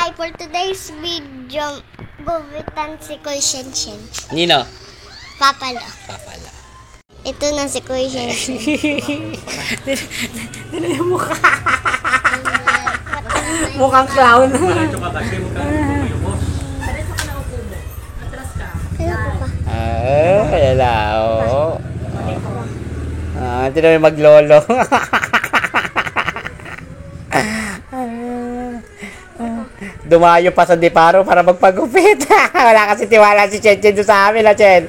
Hi! For today's video, gubitan si Kuya Shenshen. Nino? Papalo. Papala. Ito na si Kuya Shenshen. Dito yung mukha. Mukhang clown. Kaya po ka. Kaya na, oo. Ito na yung maglolo. Dumayo pa sa Deparo para magpagupit. Wala kasi tiwala si Chen doon sa amin, ha, Chen?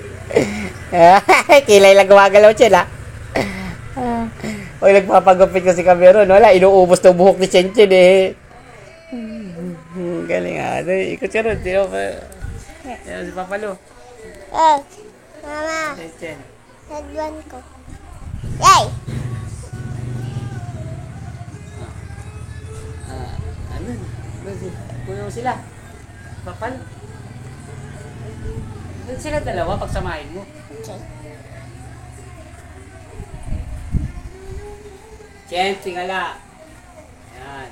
Kilay lang gumagalaw, Chen, ha? Uy, nagpapagupit kasi kami ron. Wala, inuubos ng buhok ni Chen, eh. Galing, ha? Ikot ka ron. Tino pa. Yan, si Papalo. Mama, Chen. headband ko. Yay! Ano? Kuno sila. Papal. Doon sila dalawa pagsamahin mo. Okay. Chen, tingala. Yan.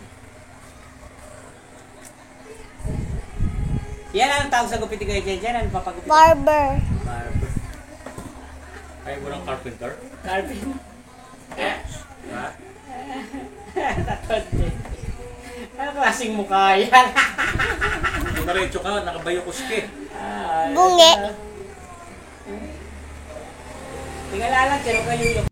Yan ang tawag sa gupit ni Chen. Yan ang papagupit. Barber. Barber. Ay, walang carpenter? Carpin. Ha? Takot din. Ano klaseng mukha yan? Kung narecho ka, nakabayo kuski. Bungi. Tingala lang, Chen. Huwag kayo yung